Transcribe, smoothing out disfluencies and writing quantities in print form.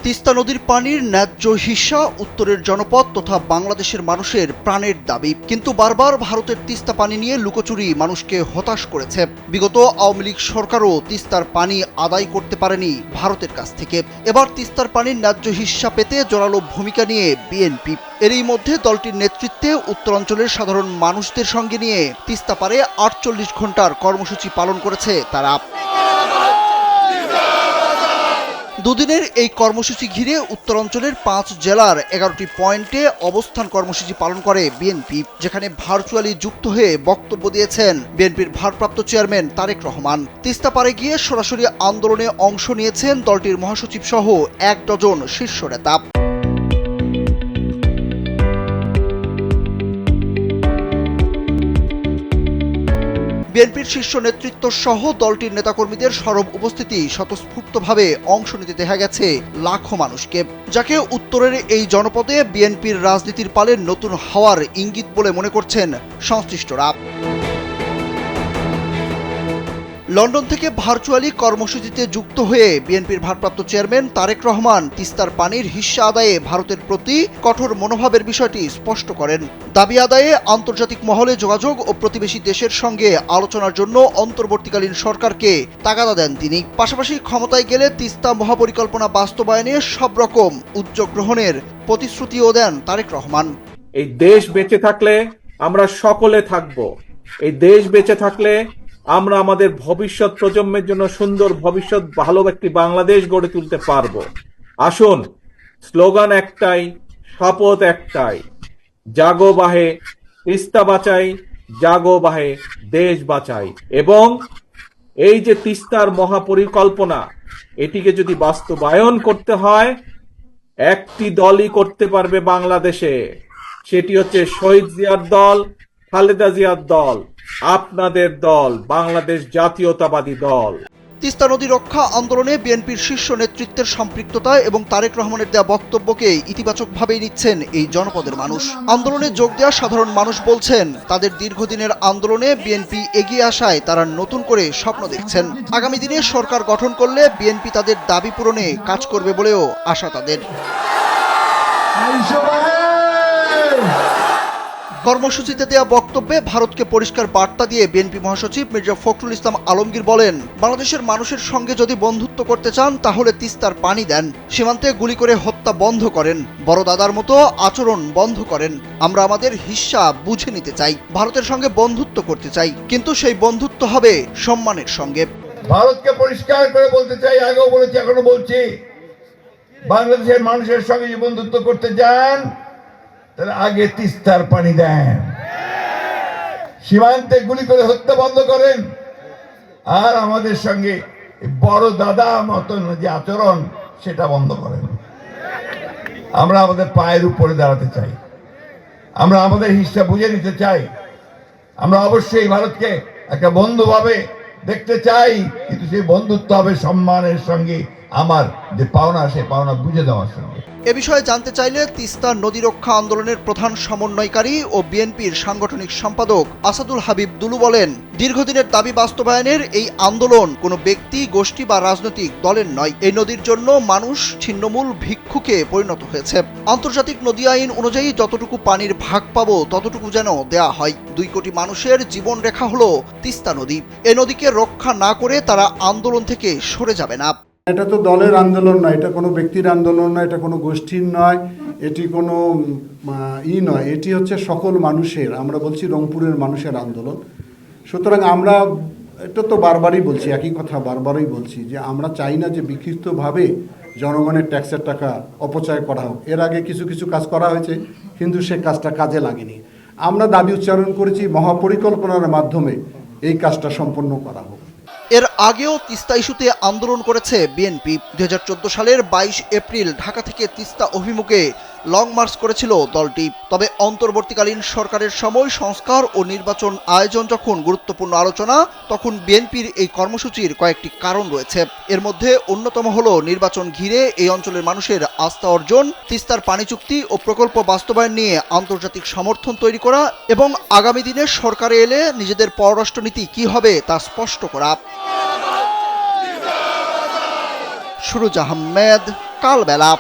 তিস্তা নদীর পানির ন্যায্য হিস্সা উত্তরের জনপদ তথা বাংলাদেশের মানুষের প্রাণের দাবি, কিন্তু বারবার ভারতের তিস্তা পানি নিয়ে লুকোচুরি মানুষকে হতাশ করেছে। বিগত আওয়ামী লীগ সরকারও তিস্তার পানি আদায় করতে পারেনি ভারতের কাছ থেকে। এবার তিস্তার পানির ন্যায্য হিস্সা পেতে জোরালো ভূমিকা নিয়ে বিএনপি। এরই মধ্যে দলটির নেতৃত্বে উত্তরাঞ্চলের সাধারণ মানুষদের সঙ্গে নিয়ে তিস্তা পারে ৪৮ ঘন্টার কর্মসূচি পালন করেছে তারা। দুদিনের এই কর্মসূচি ঘিরে উত্তরাঞ্চলের ৫ জেলার ১১টি পয়েন্টে অবস্থান কর্মসূচি পালন করে বিএনপি, যেখানে ভার্চুয়ালি যুক্ত হয়ে বক্তব্য দিয়েছেন বিএনপির ভারপ্রাপ্ত চেয়ারম্যান তারেক রহমান। তিস্তা পারে গিয়ে সরাসরি আন্দোলনে অংশ নিয়েছেন দলটির মহাসচিব সহ ১ ডজন শীর্ষ নেতা। বিএনপির শীর্ষ নেতৃত্ব সহ দলটির নেতাকর্মীদের সরব উপস্থিতি স্বতঃস্ফূর্তভাবে অংশ নিতে দেখা গেছে লাখো মানুষকে, যাকে উত্তরের এই জনপদে বিএনপির রাজনীতির পালে নতুন হাওয়ার ইঙ্গিত বলে মনে করছেন সংশ্লিষ্টরা। লন্ডন থেকে ভার্চুয়ালি কর্মসূচিতে যুক্ত হয়ে বিএনপির ভারপ্রাপ্ত চেয়ারম্যান তারেক রহমান তিস্তার পানির হিস্সা আদায়ে ভারতের প্রতি কঠোর মনোভাবের বিষয়টি স্পষ্ট করেন। দাবি আদায়ে আন্তর্জাতিক মহলে যোগাযোগ ও প্রতিবেশী দেশের সঙ্গে আলোচনার জন্য অন্তর্বর্তীকালীন সরকারকে তাগাদা দেন তিনি। পাশাপাশি ক্ষমতায় গেলে তিস্তা মহাপরিকল্পনা বাস্তবায়নে সব রকম উদ্যোগ গ্রহণের প্রতিশ্রুতিও দেন তারেক রহমান। এই দেশ বেঁচে থাকলে আমরা সকলে থাকব। এই দেশ বেঁচে থাকলে আমরা আমাদের ভবিষ্যৎ প্রজন্মের জন্য সুন্দর ভবিষ্যৎ, ভালো একটি বাংলাদেশ গড়ে তুলতে পারবো। আসুন, স্লোগান একটাই, শপথ একটাই, জাগো বাহে তিস্তা বাঁচাই, জাগো বাহে দেশ বাঁচাই। এবং এই যে তিস্তার মহাপরিকল্পনা, এটিকে যদি বাস্তবায়ন করতে হয়, একটি দলই করতে পারবে বাংলাদেশে, সেটি হচ্ছে শহীদ জিয়ার দল, খালেদা জিয়ার দল, আপনাদের দল, বাংলাদেশ জাতীয়তাবাদী দল। তিস্তা নদী রক্ষা আন্দোলনে বিএনপির শীর্ষ নেতৃত্বের সম্পৃক্ততা এবং তারেক রহমানের দেওয়া বক্তব্যকে ইতিবাচকভাবেই নিচ্ছেন এই জনপদের মানুষ। আন্দোলনে যোগ দেওয়া সাধারণ মানুষ বলছেন, তাদের দীর্ঘদিনের আন্দোলনে বিএনপি এগিয়ে আসায় তারা নতুন করে স্বপ্ন দেখছেন। আগামী দিনে সরকার গঠন করলে বিএনপি তাদের দাবি পূরণে কাজ করবে বলেও আশা তাদের। কর্মসূচিতে দেওয়া বক্তব্যে ভারতকে পরিষ্কার বার্তা দিয়ে বিএনপি মহাসচিব মির্জা ফখরুল ইসলাম আলমগীর বলেন, বাংলাদেশের মানুষের সঙ্গে যদি বন্ধুত্ব করতে চান তাহলে তিস্তার পানি দেন, সীমান্তে গুলি করে হত্যা বন্ধ করেন, বড় দাদার মতো আচরণ বন্ধ করেন। আমরা আমাদের হিস্সা বুঝে নিতে চাই, ভারতের সঙ্গে বন্ধুত্ব করতে চাই, কিন্তু সেই বন্ধুত্ব হবে সম্মানের সঙ্গে। ভারতকে পরিষ্কার করে বলতে চাই, আগেও বলেছি এখনো বলছি, বাংলাদেশের মানুষের সঙ্গে যে বন্ধুত্ব করতে চান তাহলে আগে তিস্তার পানি দেন, সীমান্তে গুলি করে হত্যা বন্ধ করেন, আর আমাদের সঙ্গে বড় দাদা মতন যে আচরণ সেটা বন্ধ করেন। আমরা আমাদের পায়ের উপরে দাঁড়াতে চাই, আমরা আমাদের হিস্সা বুঝে নিতে চাই, আমরা অবশ্যই ভারতকে একটা বন্ধু ভাবে দেখতে চাই, কিন্তু সেই বন্ধুত্ব হবে সম্মানের সঙ্গে, আমার যে পাওনা সে পাওনা বুঝে দেওয়ার সঙ্গে। এ বিষয়ে জানতে চাইলে তিস্তা নদী রক্ষা আন্দোলনের প্রধান সমন্বয়কারী ও বিএনপির সাংগঠনিক সম্পাদক আসাদুল হাবিব দুলু বলেন, দীর্ঘদিনের দাবি বাস্তবায়নের এই আন্দোলন কোনো ব্যক্তি, গোষ্ঠী বা রাজনৈতিক দলের নয়। এই নদীর জন্য মানুষ ছিন্নমূল ভিক্ষুকে পরিণত হয়েছে। আন্তর্জাতিক নদী আইন অনুযায়ী যতটুকু পানির ভাগ পাবো ততটুকু যেন দেয়া হয়। ২ কোটি মানুষের জীবন রেখা হলো তিস্তা নদী। এ নদীকে রক্ষা না করে তারা আন্দোলন থেকে সরে যাবে না। এটা তো দলের আন্দোলন নয়, এটা কোনো ব্যক্তির আন্দোলন নয়, এটা কোনো গোষ্ঠীর নয়, এটি কোনো নয়, এটি হচ্ছে সকল মানুষের, আমরা বলছি রংপুরের মানুষের আন্দোলন। সুতরাং আমরা এটা তো বারবারই বলছি, একই কথা বারবারই বলছি যে আমরা চাই না যে বিক্ষিপ্তভাবে জনগণের ট্যাক্সের টাকা অপচয় করা হোক। এর আগে কিছু কিছু কাজ করা হয়েছে, কিন্তু সে কাজটা কাজে লাগেনি। আমরা দাবি উচ্চারণ করেছি মহাপরিকল্পনার মাধ্যমে এই কাজটা সম্পন্ন করা হোক। এর আগেও তিস্তা ইস্যুতে আন্দোলন করেছে বিএনপি। ২০১৪ সালের ২২ এপ্রিল ঢাকা থেকে তিস্তা অভিমুখে লং মার্চ করেছিল দলটি। তবে অন্তর্বর্তীকালীন সরকারের সময় সংস্কার ও নির্বাচন আয়োজন যখন গুরুত্বপূর্ণ আলোচনা, তখন বিএনপির এই কর্মসূচির কয়েকটি কারণ রয়েছে। এর মধ্যে অন্যতম হলো নির্বাচন ঘিরে এই অঞ্চলের মানুষের আস্থা অর্জন, তিস্তার পানি চুক্তি ও প্রকল্প বাস্তবায়ন নিয়ে আন্তর্জাতিক সমর্থন তৈরি করা এবং আগামী দিনে সরকারে এলে নিজেদের পররাষ্ট্রনীতি কি হবে তা স্পষ্ট করা। সুরুজ আহমেদ, কালবেলা।